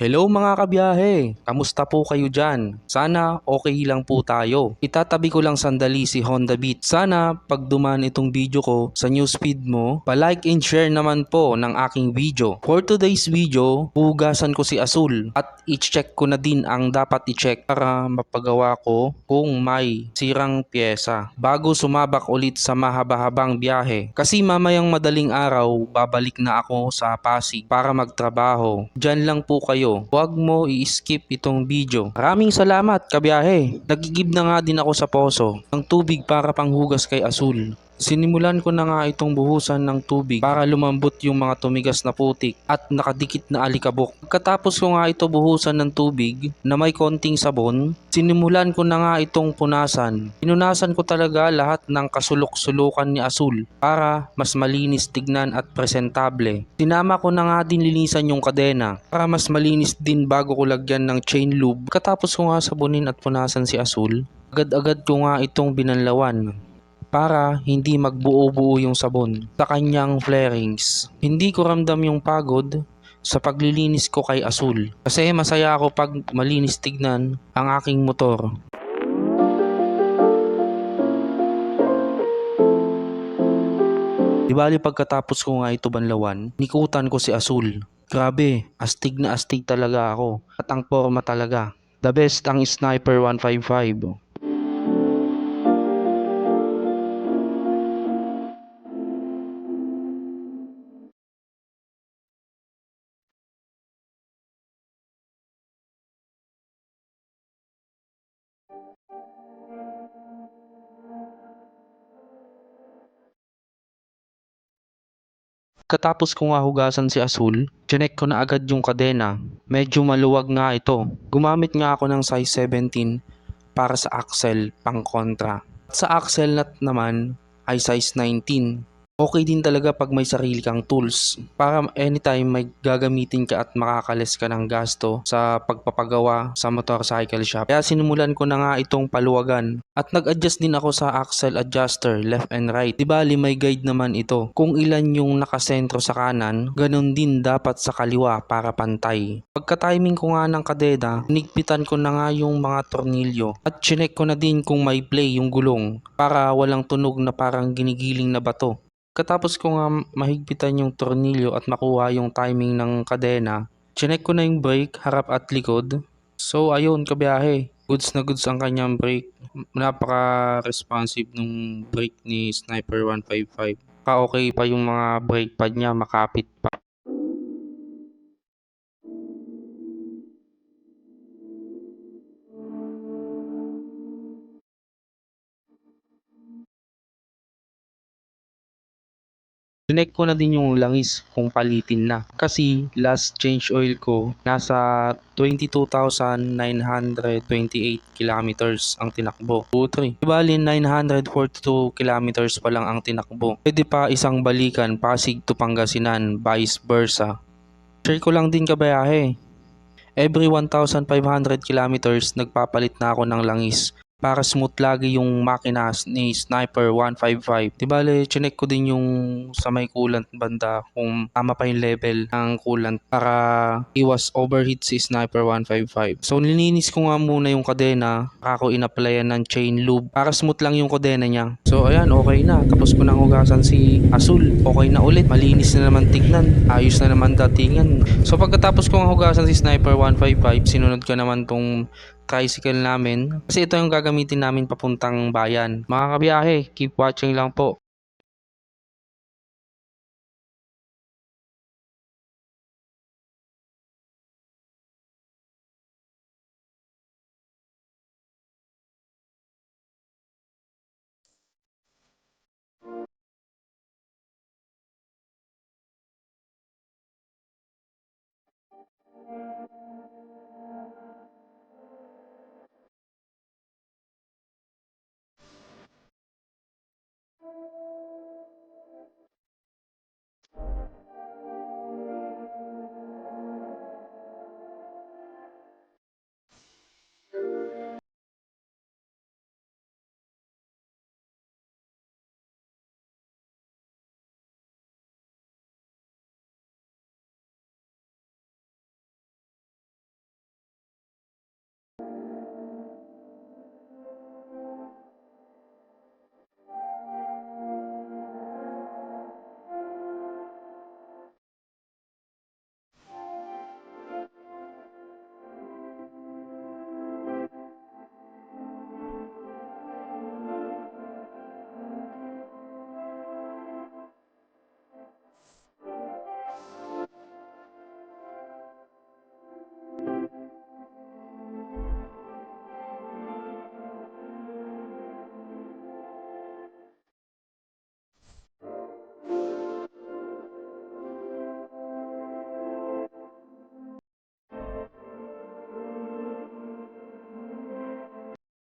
Hello mga kabiyahe! Kamusta po kayo dyan? Sana okay lang po tayo. Itatabi ko lang sandali si Honda Beat. Sana pag dumaan itong video ko sa newsfeed mo, pa-like and share naman po ng aking video. For today's video, hugasan ko si Asul at i-check ko na din ang dapat i-check para mapagawa ko kung may sirang pyesa bago sumabak ulit sa mahaba-habang biyahe. Kasi mamayang madaling araw, babalik na ako sa Pasig para magtrabaho. Diyan lang po kayo. Huwag mo i-skip itong video. Maraming salamat, kabiyahe. Nagigib na nga din ako sa poso ng tubig para panghugas kay Asul. Sinimulan ko na nga itong buhusan ng tubig para lumambot yung mga tumigas na putik at nakadikit na alikabok. Pagkatapos ko nga ito buhusan ng tubig na may konting sabon, sinimulan ko na nga itong punasan. Pinunasan ko talaga lahat ng kasulok-sulukan ni Asul para mas malinis tignan at presentable. Sinama ko na nga din linisan yung kadena para mas malinis din bago ko lagyan ng chain lube. Pagkatapos ko nga sabunin at punasan si Asul, agad-agad ko nga itong binanlawan para hindi magbuo-buo yung sabon sa kanyang flarings. Hindi ko ramdam yung pagod sa paglilinis ko kay Asul kasi masaya ako pag malinis tignan ang aking motor. Di bali pagkatapos ko nga ito banlawan, nikutan ko si Asul. Grabe, astig na astig talaga ako at ang forma talaga. The best ang Sniper 155. Katapos ko nga hugasan si Asul, chinek ko na agad yung kadena. Medyo maluwag nga ito. Gumamit nga ako ng size 17 para sa axle pang kontra. Sa axle nut naman ay size 19. Okay din talaga pag may sarili kang tools para anytime may gagamitin ka at makakalis ka ng gasto sa pagpapagawa sa motorcycle shop. Kaya sinimulan ko na nga itong paluwagan at nag-adjust din ako sa axle adjuster left and right. Di bali may guide naman ito. Kung ilan yung nakasentro sa kanan, ganun din dapat sa kaliwa para pantay. Pagka-timing ko nga ng kadena, nigpitan ko na nga yung mga tornilyo at chinek ko na din kung may play yung gulong para walang tunog na parang ginigiling na bato. Katapos ko nga mahigpitan yung tornilyo at makuha yung timing ng kadena, chinek ko na yung brake, harap at likod. So ayun kabiyahe, goods na goods ang kanyang brake. Napaka-responsive nung brake ni Sniper 155. Okay pa yung mga brake pad niya, makapit pa. Chinek ko na din yung langis kung palitin na. Kasi last change oil ko nasa 22,928 kilometers ang tinakbo. 2-3. Bali 942 kilometers pa lang ang tinakbo. Pwede pa isang balikan Pasig to Pangasinan, vice versa. Share ko lang din kabayahe. Every 1,500 kilometers nagpapalit na ako ng langis para smooth lagi yung makina ni Sniper 155. Di bale, chinek ko din yung sa may coolant banda kung tama pa yung level ng coolant para iwas overheat si Sniper 155. So nilinis ko nga muna yung kadena, ako inapplyan ng chain lube para smooth lang yung kadena niya. So ayan, okay na. Tapos ko nang hugasan si Asul. Okay na ulit. Malinis na naman tignan. Ayos na naman datingan. So pagkatapos ko nga hugasan si Sniper 155, sinunod ko naman tong tricycle namin kasi ito yung gagamitin namin papuntang bayan. Mga kabiyahe, keep watching lang po.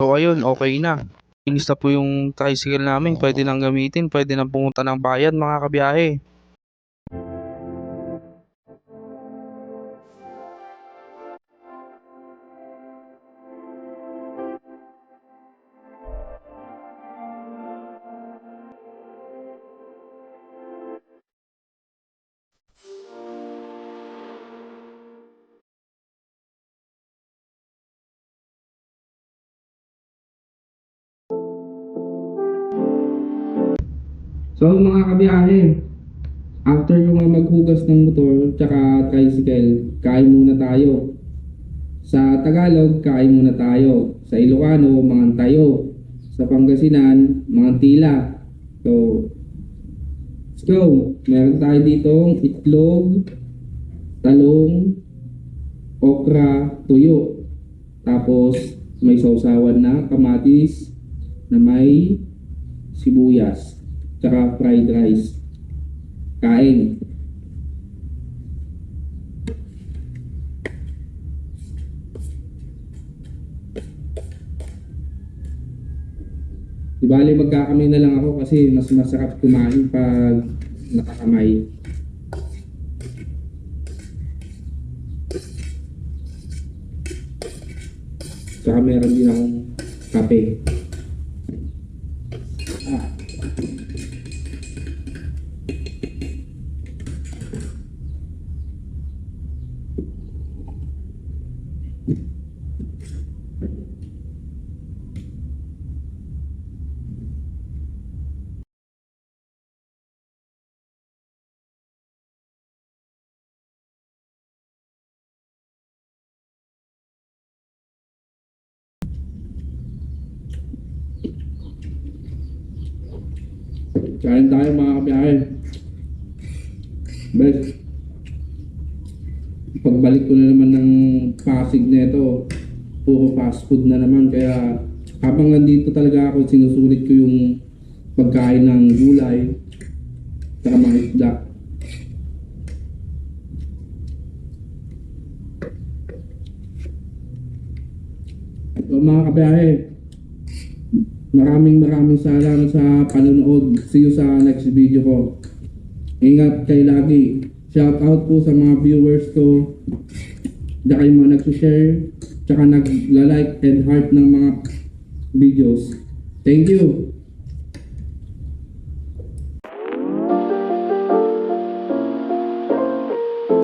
So ayun, okay na. Inis na po yung tricycle namin, pwede nang gamitin, pwede nang pumunta ng bayan mga kabiyahe. So mga kabiyahe, after yung mga maghugas ng motor tsaka tricycle, kain muna tayo. Sa Tagalog, kain muna tayo. Sa Ilocano, mga tayo. Sa Pangasinan, mga tila. So, let's go. Meron tayo ditong itlog, talong, okra, tuyo. Tapos, may sausawan na kamatis na may sibuyas. Tsaka fried rice. Kain. Di bali magkakamay na lang ako kasi mas masarap kumain pag nakakamay. Tsaka meron din akong kape. Ah. Kain tayo mga kabiyahe. Best. Pagbalik ko na naman ng Pasig neto, puro fast food na naman. Kaya habang nandito talaga ako, sinusulit ko yung pagkain ng gulay at mga isda. So mga kabiyahe, maraming salamat sa panonood. See you sa next video ko. Ingat kayo lagi. Shout out po sa mga viewers ko. Tsaka yung mga nag-share, tsaka nag-like and heart ng mga videos. Thank you.